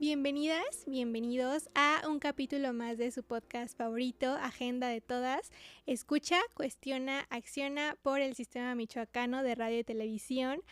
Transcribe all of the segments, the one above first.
Bienvenidas, bienvenidos a un capítulo más de su podcast favorito, Agenda de Todas. Escucha, cuestiona, acciona por el Sistema Michoacano de Radio y Televisión.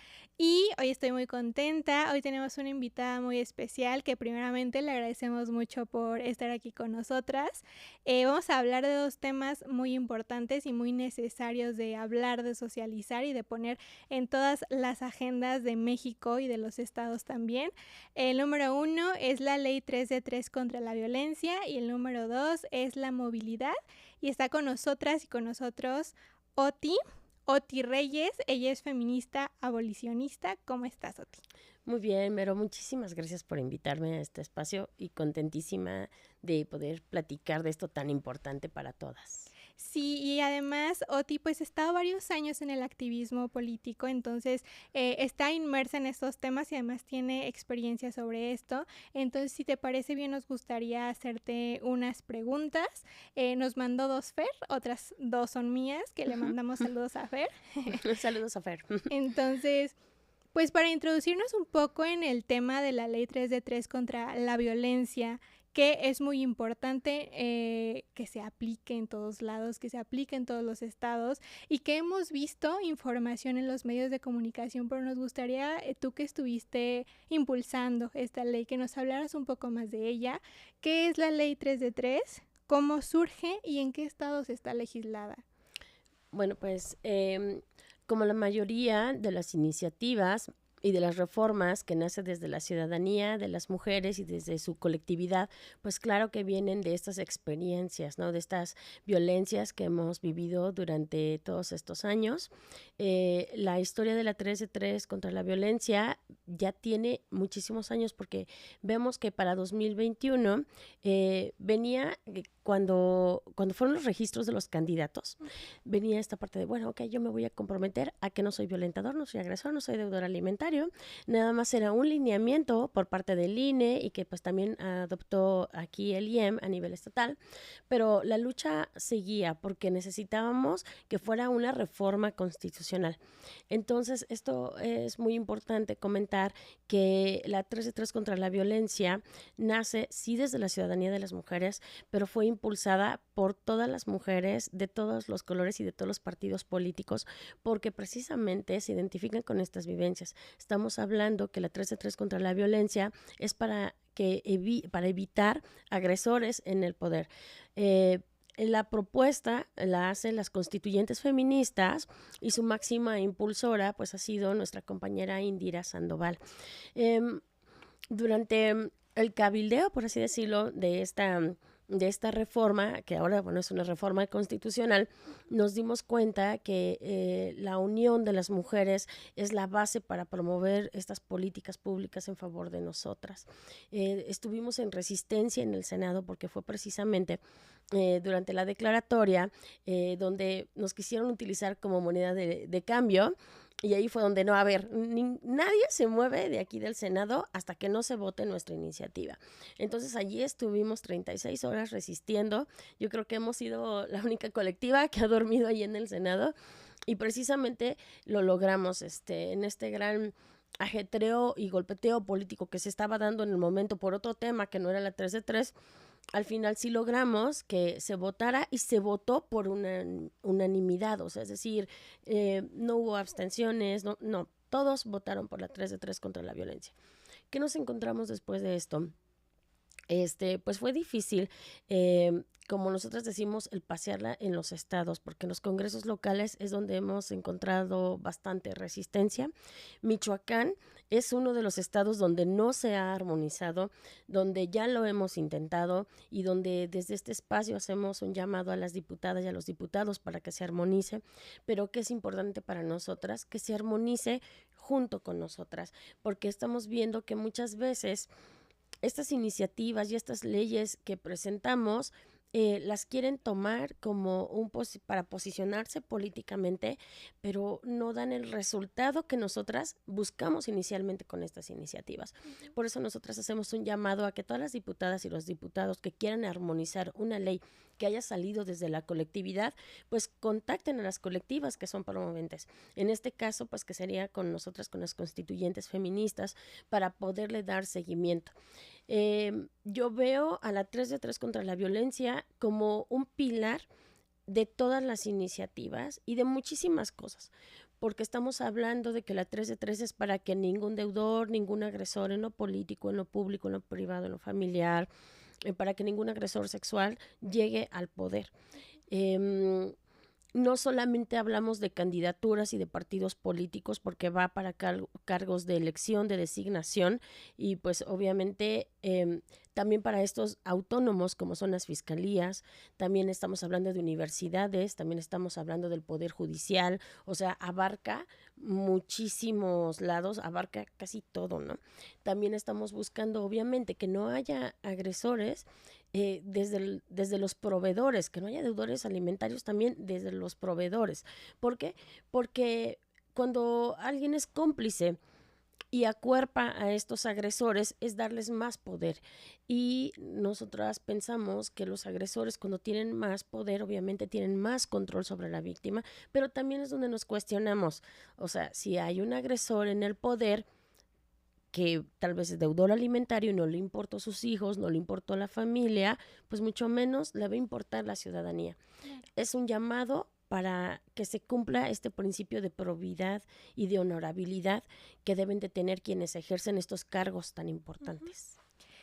Y hoy estoy muy contenta, hoy tenemos una invitada muy especial que primeramente le agradecemos mucho por estar aquí con nosotras. Vamos a hablar de dos temas muy importantes y muy necesarios de hablar, de socializar y de poner en todas las agendas de México y de los estados también. El número 1 es la Ley 3 de 3 contra la violencia y el número 2 es la movilidad. Y está con nosotras y con nosotros Oti Reyes. Ella es feminista abolicionista. ¿Cómo estás, Oti? Muy bien, Vero, muchísimas gracias por invitarme a este espacio y contentísima de poder platicar de esto tan importante para todas. Sí, y además Oti pues ha estado varios años en el activismo político, entonces está inmersa en estos temas y además tiene experiencia sobre esto. Entonces, si te parece bien, nos gustaría hacerte unas preguntas. Nos mandó dos Fer, otras dos son mías, que le mandamos saludos a Fer. Saludos a Fer. Entonces, pues para introducirnos un poco en el tema de la Ley 3 de 3 contra la violencia, que es muy importante que se aplique en todos lados, que se aplique en todos los estados y que hemos visto información en los medios de comunicación, pero nos gustaría, tú que estuviste impulsando esta ley, que nos hablaras un poco más de ella. ¿Qué es la Ley 3 de 3? ¿Cómo surge y en qué estados está legislada? Bueno, pues como la mayoría de las iniciativas y de las reformas que nace desde la ciudadanía, de las mujeres y desde su colectividad, pues claro que vienen de estas experiencias, ¿no? De estas violencias que hemos vivido durante todos estos años. La historia de la 3 de 3 contra la violencia ya tiene muchísimos años porque vemos que para 2021 venía... Cuando fueron los registros de los candidatos, venía esta parte de, bueno, ok, yo me voy a comprometer a que no soy violentador, no soy agresor, no soy deudor alimentario. Nada más era un lineamiento por parte del INE y que pues también adoptó aquí el IEM a nivel estatal, pero la lucha seguía porque necesitábamos que fuera una reforma constitucional. Entonces, esto es muy importante comentar que la 3 de 3 contra la violencia nace sí desde la ciudadanía de las mujeres, pero fue impulsada por todas las mujeres de todos los colores y de todos los partidos políticos, porque precisamente se identifican con estas vivencias. Estamos hablando que la 3 de 3 contra la violencia es para evitar agresores en el poder. La propuesta la hacen las constituyentes feministas y su máxima impulsora pues ha sido nuestra compañera Indira Sandoval. Durante el cabildeo, por así decirlo, de esta reforma, que ahora bueno es una reforma constitucional, nos dimos cuenta que la unión de las mujeres es la base para promover estas políticas públicas en favor de nosotras. Estuvimos en resistencia en el Senado porque fue precisamente durante la declaratoria donde nos quisieron utilizar como moneda de cambio. Y ahí fue donde nadie se mueve de aquí del Senado hasta que no se vote nuestra iniciativa. Entonces allí estuvimos 36 horas resistiendo. Yo creo que hemos sido la única colectiva que ha dormido ahí en el Senado y precisamente lo logramos en este gran ajetreo y golpeteo político que se estaba dando en el momento por otro tema que no era la 3 de 3. Al final sí logramos que se votara y se votó por una unanimidad, o sea, es decir, no hubo abstenciones, no, todos votaron por la 3 de 3 contra la violencia. ¿Qué nos encontramos después de esto? Pues fue difícil, como nosotros decimos, el pasearla en los estados, porque en los congresos locales es donde hemos encontrado bastante resistencia. Michoacán es uno de los estados donde no se ha armonizado, donde ya lo hemos intentado y donde desde este espacio hacemos un llamado a las diputadas y a los diputados para que se armonice, pero que es importante para nosotras que se armonice junto con nosotras, porque estamos viendo que muchas veces estas iniciativas y estas leyes que presentamos las quieren tomar como para posicionarse políticamente, pero no dan el resultado que nosotras buscamos inicialmente con estas iniciativas. Por eso nosotras hacemos un llamado a que todas las diputadas y los diputados que quieran armonizar una ley que haya salido desde la colectividad, pues contacten a las colectivas que son promoventes. En este caso, pues que sería con nosotras, con las constituyentes feministas, para poderle dar seguimiento. Yo veo a la 3 de 3 contra la violencia como un pilar de todas las iniciativas y de muchísimas cosas, porque estamos hablando de que la 3 de 3 es para que ningún deudor, ningún agresor en lo político, en lo público, en lo privado, en lo familiar, para que ningún agresor sexual llegue al poder. No solamente hablamos de candidaturas y de partidos políticos porque va para cargos de elección, de designación y pues obviamente también para estos autónomos como son las fiscalías, también estamos hablando de universidades, también estamos hablando del poder judicial, o sea, abarca muchísimos lados, abarca casi todo, ¿no? También estamos buscando obviamente que no haya agresores desde los proveedores, que no haya deudores alimentarios también desde los proveedores. ¿Por qué? Porque cuando alguien es cómplice y acuerpa a estos agresores es darles más poder y nosotras pensamos que los agresores cuando tienen más poder obviamente tienen más control sobre la víctima, pero también es donde nos cuestionamos, o sea, si hay un agresor en el poder que tal vez es deudor alimentario y no le importó a sus hijos, no le importó a la familia, pues mucho menos le va a importar la ciudadanía. Claro. Es un llamado para que se cumpla este principio de probidad y de honorabilidad que deben de tener quienes ejercen estos cargos tan importantes.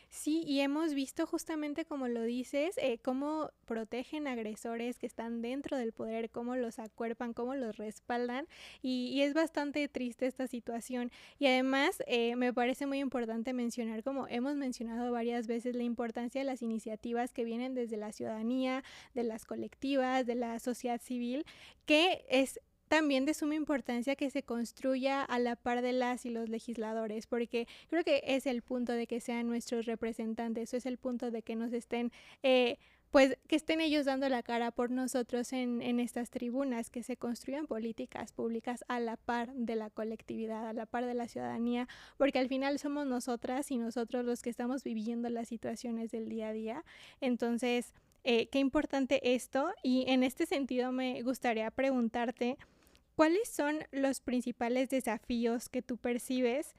Sí, y hemos visto justamente como lo dices, cómo protegen agresores que están dentro del poder, cómo los acuerpan, cómo los respaldan y es bastante triste esta situación. Y además me parece muy importante mencionar, como hemos mencionado varias veces, la importancia de las iniciativas que vienen desde la ciudadanía, de las colectivas, de la sociedad civil, que es también de suma importancia que se construya a la par de las y los legisladores, porque creo que es el punto de que sean nuestros representantes, es el punto de que nos estén, pues que estén ellos dando la cara por nosotros en estas tribunas, que se construyan políticas públicas a la par de la colectividad, a la par de la ciudadanía, porque al final somos nosotras y nosotros los que estamos viviendo las situaciones del día a día. Entonces, qué importante esto, y en este sentido me gustaría preguntarte, ¿cuáles son los principales desafíos que tú percibes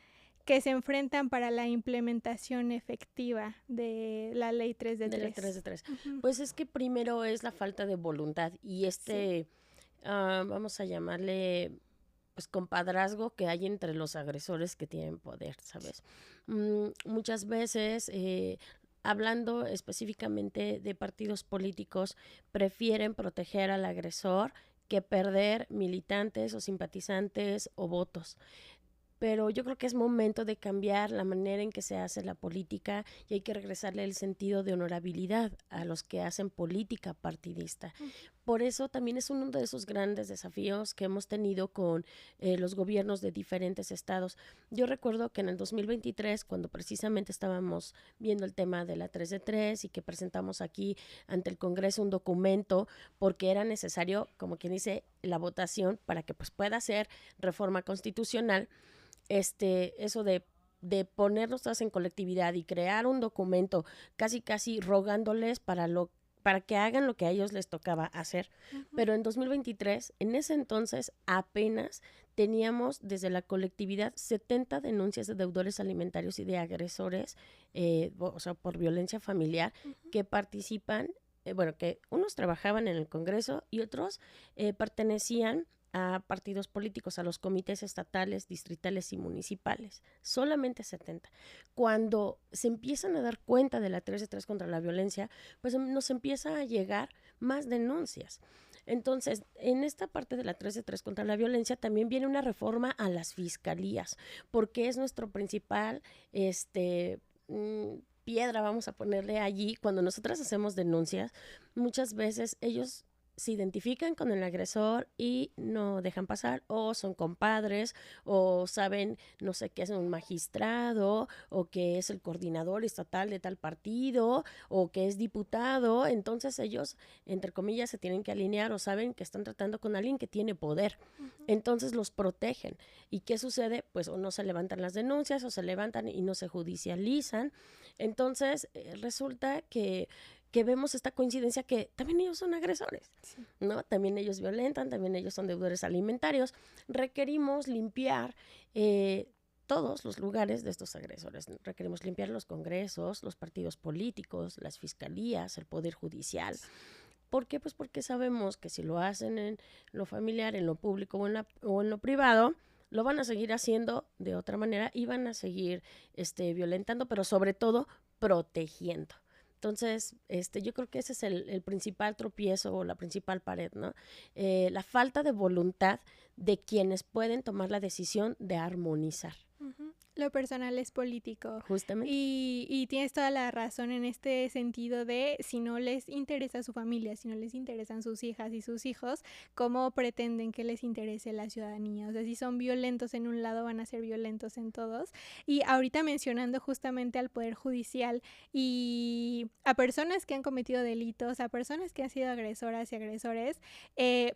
que se enfrentan para la implementación efectiva de la ley 3 de 3? De la 3 de 3. Uh-huh. Pues es que primero es la falta de voluntad y sí. Vamos a llamarle pues compadrazgo que hay entre los agresores que tienen poder, ¿sabes? Muchas veces hablando específicamente de partidos políticos, prefieren proteger al agresor que perder militantes o simpatizantes o votos. Pero yo creo que es momento de cambiar la manera en que se hace la política y hay que regresarle el sentido de honorabilidad a los que hacen política partidista. Por eso también es uno de esos grandes desafíos que hemos tenido con los gobiernos de diferentes estados. Yo recuerdo que en el 2023, cuando precisamente estábamos viendo el tema de la 3 de 3 y que presentamos aquí ante el Congreso un documento porque era necesario, como quien dice, la votación para que pues pueda ser reforma constitucional, eso de ponernos todas en colectividad y crear un documento casi rogándoles para que hagan lo que a ellos les tocaba hacer. Uh-huh. Pero en 2023, en ese entonces, apenas teníamos desde la colectividad 70 denuncias de deudores alimentarios y de agresores, o sea, por violencia familiar, uh-huh, que participan, que unos trabajaban en el Congreso y otros pertenecían a partidos políticos, a los comités estatales, distritales y municipales. Solamente 70. Cuando se empiezan a dar cuenta de la 3 de 3 contra la violencia, pues nos empieza a llegar más denuncias. Entonces, en esta parte de la 3 de 3 contra la violencia también viene una reforma a las fiscalías, porque es nuestro principal piedra, vamos a ponerle allí. Cuando nosotras hacemos denuncias, muchas veces ellos se identifican con el agresor y no dejan pasar, o son compadres, o saben, no sé, que es un magistrado, o que es el coordinador estatal de tal partido, o que es diputado. Entonces ellos, entre comillas, se tienen que alinear o saben que están tratando con alguien que tiene poder. Uh-huh. Entonces los protegen. ¿Y qué sucede? Pues o no se levantan las denuncias, o se levantan y no se judicializan. Entonces resulta que vemos esta coincidencia que también ellos son agresores, sí, ¿no? También ellos violentan, también ellos son deudores alimentarios. Requerimos limpiar todos los lugares de estos agresores. Requerimos limpiar los congresos, los partidos políticos, las fiscalías, el poder judicial. ¿Por qué? Pues porque sabemos que si lo hacen en lo familiar, en lo público o en lo privado, lo van a seguir haciendo de otra manera y van a seguir violentando, pero sobre todo protegiendo. Entonces, yo creo que ese es el principal tropiezo o la principal pared, ¿no? La falta de voluntad de quienes pueden tomar la decisión de armonizar. Uh-huh. Lo personal es político. Justamente. Y tienes toda la razón en este sentido de si no les interesa su familia, si no les interesan sus hijas y sus hijos, ¿cómo pretenden que les interese la ciudadanía? O sea, si son violentos en un lado, van a ser violentos en todos. Y ahorita mencionando justamente al Poder Judicial y a personas que han cometido delitos, a personas que han sido agresoras y agresores,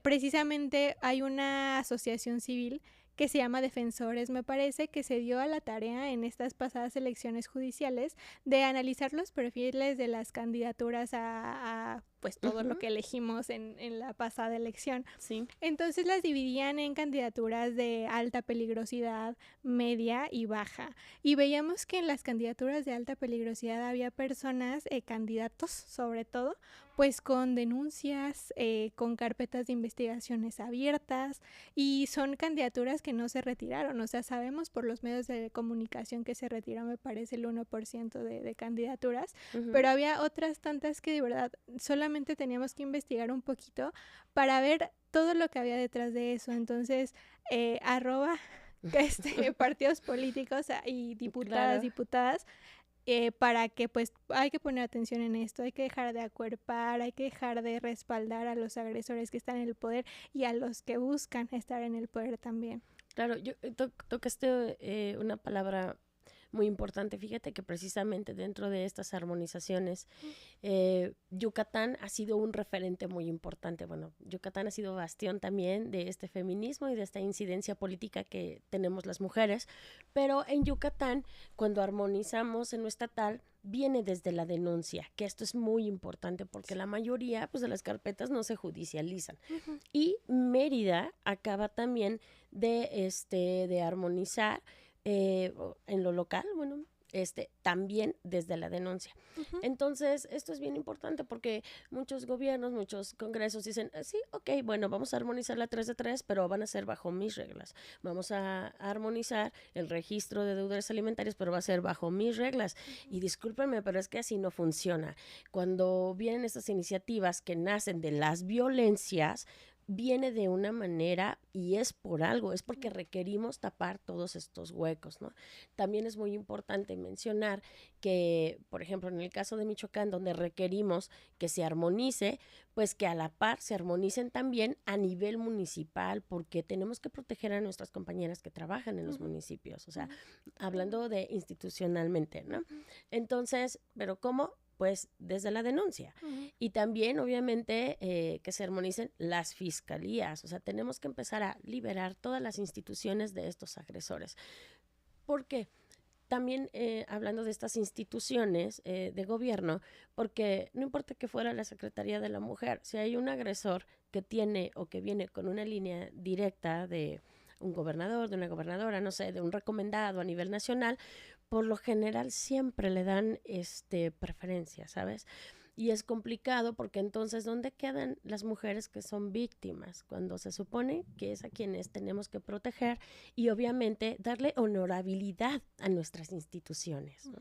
precisamente hay una asociación civil que se llama Defensores, me parece, que se dio a la tarea en estas pasadas elecciones judiciales de analizar los perfiles de las candidaturas a pues todo lo que elegimos en la pasada elección. Sí. Entonces las dividían en candidaturas de alta peligrosidad, media y baja. Y veíamos que en las candidaturas de alta peligrosidad había personas, candidatos sobre todo, pues con denuncias, con carpetas de investigaciones abiertas, y son candidaturas que no se retiraron. O sea, sabemos por los medios de comunicación que se retiró, me parece, el 1% de candidaturas, pero había otras tantas que de verdad solamente teníamos que investigar un poquito para ver todo lo que había detrás de eso. Entonces, arroba partidos políticos y diputadas, para que pues hay que poner atención en esto, hay que dejar de acuerpar, hay que dejar de respaldar a los agresores que están en el poder y a los que buscan estar en el poder también. Claro, yo tocaste una palabra muy importante. Fíjate que precisamente dentro de estas armonizaciones, Yucatán ha sido un referente muy importante. Bueno, Yucatán ha sido bastión también de este feminismo y de esta incidencia política que tenemos las mujeres, pero en Yucatán, cuando armonizamos en lo estatal, viene desde la denuncia, que esto es muy importante porque la mayoría pues, de las carpetas no se judicializan. Y Mérida acaba también de armonizar en lo local, bueno, también desde la denuncia. Entonces, esto es bien importante porque muchos gobiernos, muchos congresos dicen, sí, ok, bueno, vamos a armonizar la 3 de 3, pero van a ser bajo mis reglas. Vamos a armonizar el registro de deudores alimentarios, pero va a ser bajo mis reglas. Y discúlpenme, pero es que así no funciona. Cuando vienen estas iniciativas que nacen de las violencias, viene de una manera y es por algo, es porque requerimos tapar todos estos huecos, ¿no? También es muy importante mencionar que, por ejemplo, en el caso de Michoacán, donde requerimos que se armonice, pues que a la par se armonicen también a nivel municipal, porque tenemos que proteger a nuestras compañeras que trabajan en los municipios, o sea, hablando de institucionalmente, ¿no? Entonces, ¿pero cómo? Pues desde la denuncia. Y también, obviamente, que se armonicen las fiscalías. O sea, tenemos que empezar a liberar todas las instituciones de estos agresores. ¿Por qué? También hablando de estas instituciones de gobierno, porque no importa que fuera la Secretaría de la Mujer, si hay un agresor que tiene o que viene con una línea directa de un gobernador, de una gobernadora, no sé, de un recomendado a nivel nacional, por lo general siempre le dan preferencia, ¿sabes? Y es complicado porque entonces, ¿dónde quedan las mujeres que son víctimas? Cuando se supone que es a quienes tenemos que proteger y obviamente darle honorabilidad a nuestras instituciones, ¿no?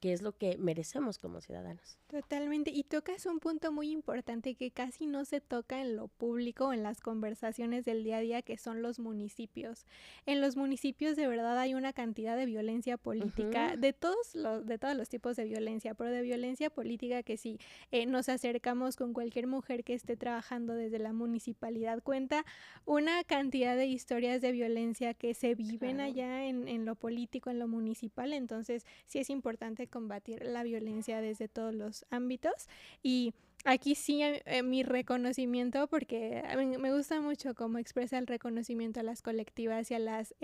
Que es lo que merecemos como ciudadanos. Totalmente, y tocas un punto muy importante que casi no se toca en lo público, en las conversaciones del día a día, que son los municipios. En los municipios de verdad hay una cantidad de violencia política, de todos los tipos de violencia, pero de violencia política que si nos acercamos con cualquier mujer que esté trabajando desde la municipalidad, cuenta una cantidad de historias de violencia que se viven allá en lo político, en lo municipal. Entonces sí es importante combatir la violencia desde todos los ámbitos. Y Aquí sí, mi reconocimiento, porque a mí me gusta mucho cómo expresa el reconocimiento a las colectivas y a las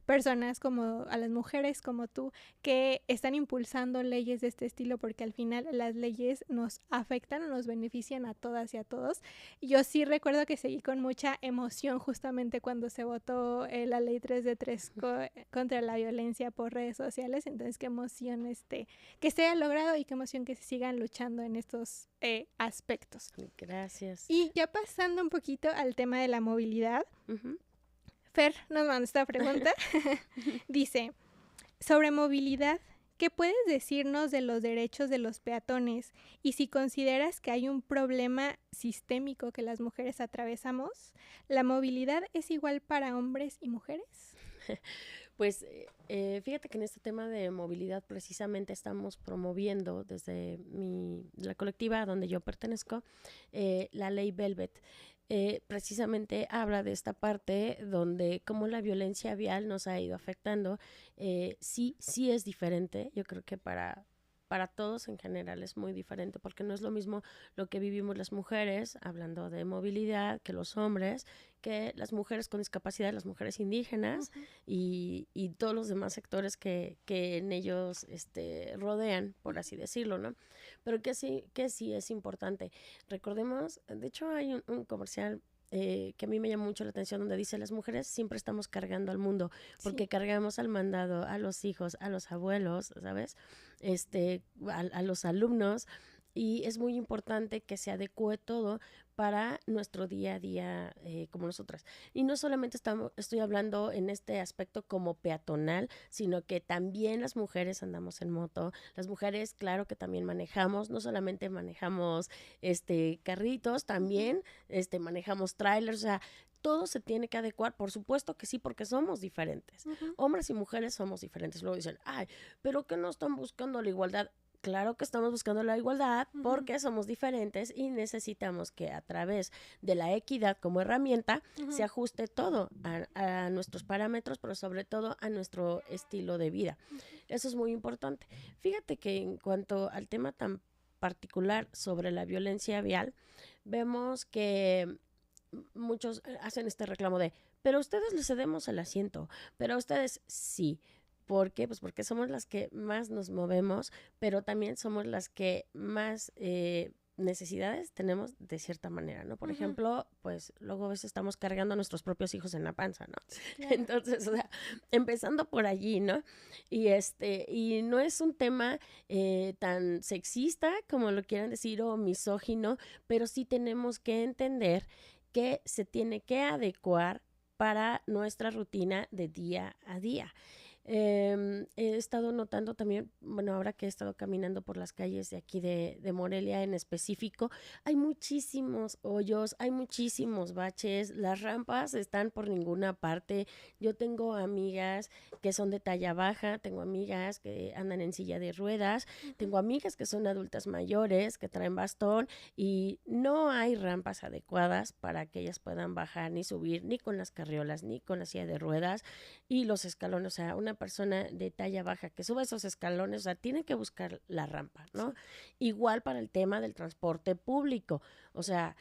personas como a las mujeres como tú que están impulsando leyes de este estilo, porque al final las leyes nos afectan o nos benefician a todas y a todos. Yo sí recuerdo que seguí con mucha emoción justamente cuando se votó la ley 3 de 3 contra la violencia por redes sociales. Entonces qué emoción que se haya logrado y qué emoción que se sigan luchando en estos aspectos. Gracias. Y ya pasando un poquito al tema de la movilidad, Fer nos mandó esta pregunta. Dice, sobre movilidad, ¿qué puedes decirnos de los derechos de los peatones y si consideras que hay un problema sistémico que las mujeres atravesamos? ¿La movilidad es igual para hombres y mujeres? Pues fíjate que en este tema de movilidad precisamente estamos promoviendo desde la colectiva donde yo pertenezco, la ley Velvet. Precisamente habla de esta parte donde cómo la violencia vial nos ha ido afectando. Sí es diferente, yo creo que para todos en general es muy diferente porque no es lo mismo lo que vivimos las mujeres, hablando de movilidad, que los hombres, que las mujeres con discapacidad, las mujeres indígenas y todos los demás sectores que en ellos rodean, por así decirlo, ¿no? Pero que sí es importante. Recordemos, de hecho hay un comercial que a mí me llama mucho la atención donde dice las mujeres siempre estamos cargando al mundo porque cargamos al mandado, a los hijos, a los abuelos, ¿sabes? A los alumnos y es muy importante que se adecue todo para nuestro día a día como nosotras. Y no solamente estoy hablando en este aspecto como peatonal, sino que también las mujeres andamos en moto. Las mujeres, claro que también manejamos, no solamente manejamos carritos, también manejamos trailers, o sea, todo se tiene que adecuar, por supuesto que sí, porque somos diferentes. Hombres y mujeres somos diferentes. Luego dicen, ay, pero que no están buscando la igualdad. Claro que estamos buscando la igualdad porque somos diferentes y necesitamos que a través de la equidad como herramienta se ajuste todo a nuestros parámetros, pero sobre todo a nuestro estilo de vida. Eso es muy importante. Fíjate que en cuanto al tema tan particular sobre la violencia vial, vemos que muchos hacen este reclamo de, pero a ustedes les cedemos el asiento, pero a ustedes sí. ¿Por qué? Pues porque somos las que más nos movemos, pero también somos las que más necesidades tenemos de cierta manera, ¿no? Por ejemplo, pues luego a veces estamos cargando a nuestros propios hijos en la panza, ¿no? Claro. Entonces, o sea, empezando por allí, ¿no? Y no es un tema tan sexista como lo quieran decir o misógino, pero sí tenemos que entender que se tiene que adecuar para nuestra rutina de día a día. He estado notando también, bueno, ahora que he estado caminando por las calles de aquí de Morelia en específico, hay muchísimos hoyos, hay muchísimos baches, las rampas están por ninguna parte. Yo tengo amigas que son de talla baja, tengo amigas que andan en silla de ruedas, tengo amigas que son adultas mayores, que traen bastón y no hay rampas adecuadas para que ellas puedan bajar ni subir, ni con las carriolas, ni con la silla de ruedas y los escalones, o sea, una persona de talla baja que suba esos escalones, o sea, tiene que buscar la rampa, ¿no? Sí. Igual para el tema del transporte público, o sea,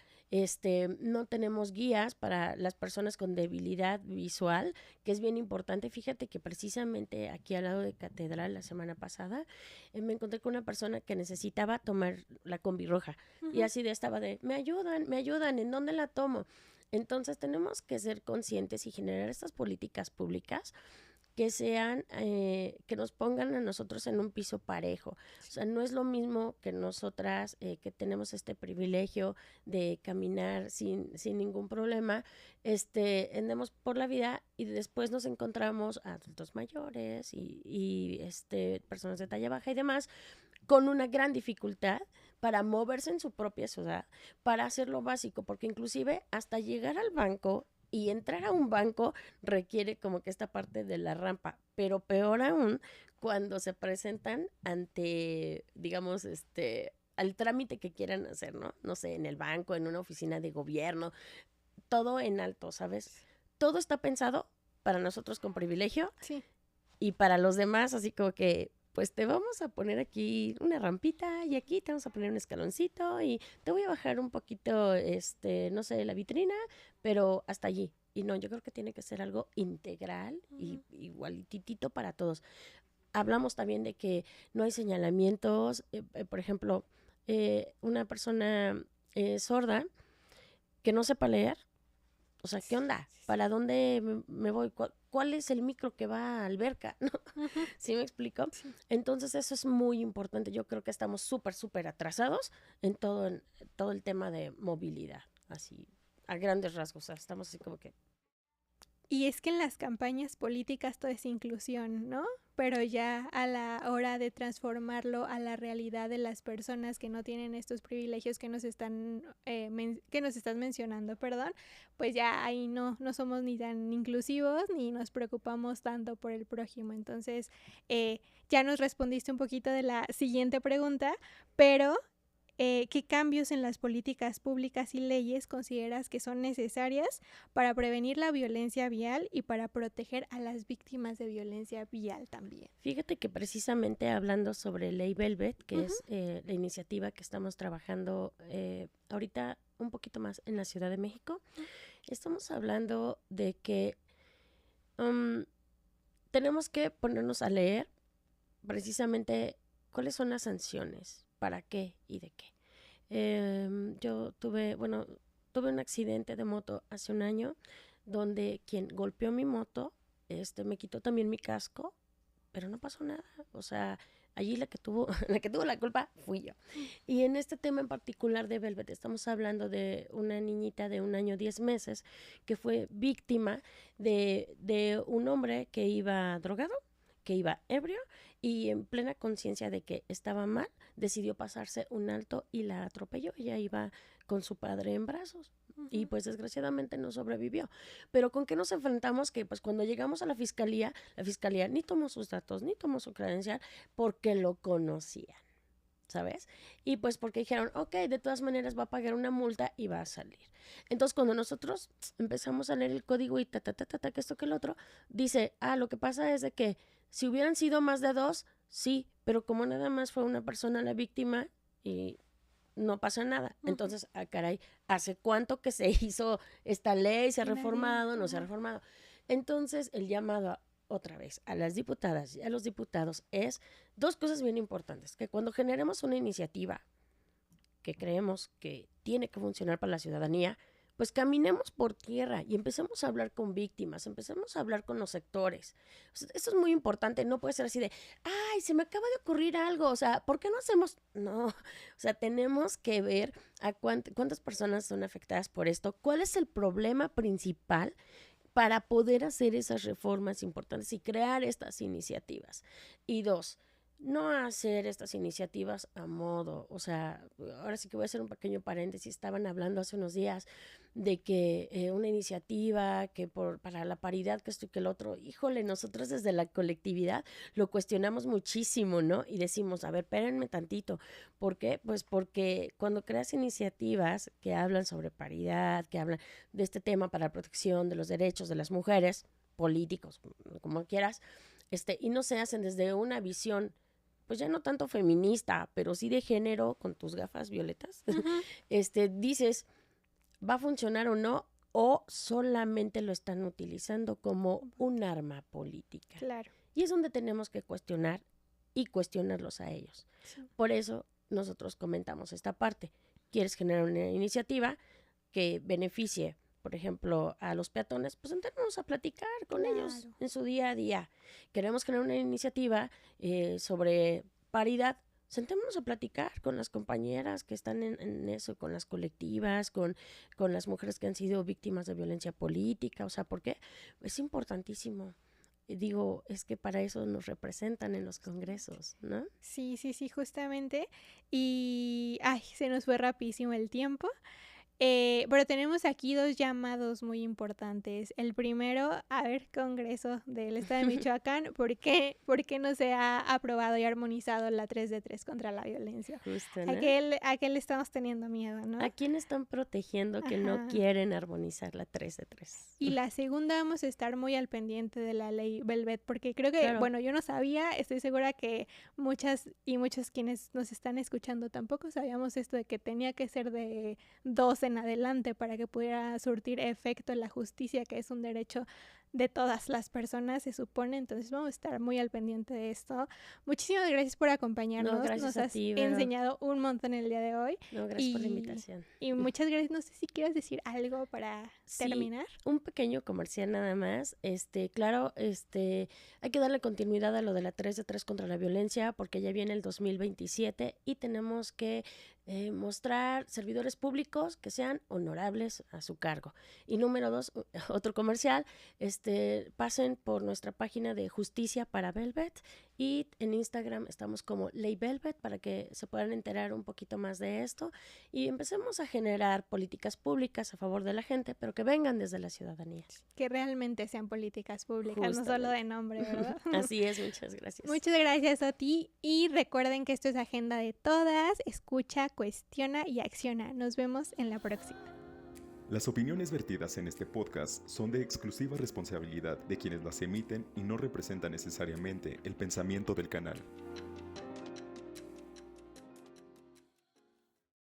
no tenemos guías para las personas con debilidad visual, que es bien importante. Fíjate que precisamente aquí al lado de Catedral la semana pasada me encontré con una persona que necesitaba tomar la combi roja y así estaba de, me ayudan, ¿en dónde la tomo? Entonces tenemos que ser conscientes y generar estas políticas públicas que sean, que nos pongan a nosotros en un piso parejo. O sea, no es lo mismo que nosotras que tenemos este privilegio de caminar sin ningún problema, andemos por la vida y después nos encontramos a adultos mayores y personas de talla baja y demás, con una gran dificultad para moverse en su propia ciudad, para hacer lo básico, porque inclusive hasta llegar al banco y entrar a un banco requiere como que esta parte de la rampa, pero peor aún cuando se presentan ante, digamos, al trámite que quieran hacer, ¿no? No sé, en el banco, en una oficina de gobierno, todo en alto, ¿sabes? Todo está pensado para nosotros con privilegio sí. Y para los demás así como que pues te vamos a poner aquí una rampita y aquí te vamos a poner un escaloncito y te voy a bajar un poquito, no sé, la vitrina, pero hasta allí. Y no, yo creo que tiene que ser algo integral y igualitito para todos. Hablamos también de que no hay señalamientos, por ejemplo, una persona sorda que no sepa leer, o sea, ¿qué onda? ¿Para dónde me voy? ¿Cuál es el micro que va a alberca? ¿No? ¿Sí me explico? Sí. Entonces eso es muy importante. Yo creo que estamos súper atrasados en todo el tema de movilidad, así a grandes rasgos. O sea, estamos así como que... Y es que en las campañas políticas todo es inclusión, ¿no? Pero ya a la hora de transformarlo a la realidad de las personas que no tienen estos privilegios que nos están mencionando, pues ya ahí no somos ni tan inclusivos ni nos preocupamos tanto por el prójimo. Entonces, ya nos respondiste un poquito de la siguiente pregunta, pero... ¿qué cambios en las políticas públicas y leyes consideras que son necesarias para prevenir la violencia vial y para proteger a las víctimas de violencia vial también? Fíjate que precisamente hablando sobre Ley Velvet, que es la iniciativa que estamos trabajando ahorita un poquito más en la Ciudad de México, estamos hablando de que tenemos que ponernos a leer precisamente cuáles son las sanciones, para qué y de qué. Yo tuve un accidente de moto hace un año donde quien golpeó mi moto me quitó también mi casco, pero no pasó nada. O sea, allí la que tuvo la culpa fui yo. Y en este tema en particular de Velvet estamos hablando de una niñita de 1 año 10 meses que fue víctima de un hombre que iba drogado, que iba ebrio y en plena conciencia de que estaba mal, decidió pasarse un alto y la atropelló. Ella iba con su padre en brazos y pues desgraciadamente no sobrevivió. Pero ¿con qué nos enfrentamos? Que pues cuando llegamos a la fiscalía ni tomó sus datos, ni tomó su credencial porque lo conocían, ¿sabes? Y pues porque dijeron, ok, de todas maneras va a pagar una multa y va a salir. Entonces cuando nosotros empezamos a leer el código y que esto que el otro, dice, lo que pasa es de que si hubieran sido más de 2, sí, pero como nada más fue una persona la víctima y no pasa nada. Entonces, caray, ¿hace cuánto que se hizo esta ley? ¿Se ha reformado? ¿No se ha reformado? Entonces, el llamado otra vez a las diputadas y a los diputados es 2 cosas bien importantes, que cuando generemos una iniciativa que creemos que tiene que funcionar para la ciudadanía, pues caminemos por tierra y empecemos a hablar con víctimas, empecemos a hablar con los sectores. O sea, esto es muy importante, no puede ser así de, ay, se me acaba de ocurrir algo, o sea, ¿por qué no hacemos? No, o sea, tenemos que ver a cuántas personas son afectadas por esto, cuál es el problema principal para poder hacer esas reformas importantes y crear estas iniciativas. Y 2, no hacer estas iniciativas a modo, o sea, ahora sí que voy a hacer un pequeño paréntesis, estaban hablando hace unos días de que una iniciativa que para la paridad, que esto y que el otro, híjole, nosotros desde la colectividad lo cuestionamos muchísimo, ¿no? Y decimos, a ver, espérenme tantito, ¿por qué? Pues porque cuando creas iniciativas que hablan sobre paridad, que hablan de este tema para la protección de los derechos de las mujeres, políticos, como quieras, y no se hacen desde una visión pues ya no tanto feminista, pero sí de género, con tus gafas violetas, dices, ¿va a funcionar o no? O solamente lo están utilizando como un arma política. Claro. Y es donde tenemos que cuestionar y cuestionarlos a ellos. Sí. Por eso nosotros comentamos esta parte. ¿Quieres generar una iniciativa que beneficie, por ejemplo, a los peatones? Pues sentarnos a platicar con ellos en su día a día. Queremos generar una iniciativa sobre paridad. Sentémonos a platicar con las compañeras que están en eso, con las colectivas, con las mujeres que han sido víctimas de violencia política. O sea, porque es importantísimo. Digo, es que para eso nos representan en los congresos, ¿no? Sí, justamente. Y, se nos fue rapidísimo el tiempo. Pero tenemos aquí 2 llamados muy importantes. El primero, a ver, Congreso del Estado de Michoacán, ¿por qué no se ha aprobado y armonizado la 3 de 3 contra la violencia? Justo, ¿A ¿no? qué le estamos teniendo miedo, no? ¿A quién están protegiendo que no Ajá. quieren armonizar la 3 de 3? Y la segunda, vamos a estar muy al pendiente de la ley Velvet, porque creo que, Claro. bueno, yo no sabía, estoy segura que muchas y muchos quienes nos están escuchando tampoco sabíamos esto de que tenía que ser de 2 en adelante para que pudiera surtir efecto la justicia, que es un derecho de todas las personas, se supone. Entonces vamos a estar muy al pendiente de esto. Muchísimas gracias por acompañarnos. No, gracias Nos a has ti, Vero. enseñado un montón el día de hoy. No, gracias por la invitación. Y muchas gracias. No sé si quieres decir algo para terminar. Un pequeño comercial nada más. Claro, hay que darle continuidad a lo de la 3 de 3 contra la violencia, porque ya viene el 2027 y tenemos que mostrar servidores públicos que sean honorables a su cargo. Y número 2, otro comercial, pasen por nuestra página de Justicia para Velvet, y en Instagram estamos como Ley Velvet para que se puedan enterar un poquito más de esto y empecemos a generar políticas públicas a favor de la gente, pero que vengan desde la ciudadanía. Que realmente sean políticas públicas, Justamente. No solo de nombre, ¿verdad? Así es, muchas gracias. Muchas gracias a ti y recuerden que esto es Agenda de Todas. Escucha, cuestiona y acciona. Nos vemos en la próxima. Las opiniones vertidas en este podcast son de exclusiva responsabilidad de quienes las emiten y no representan necesariamente el pensamiento del canal.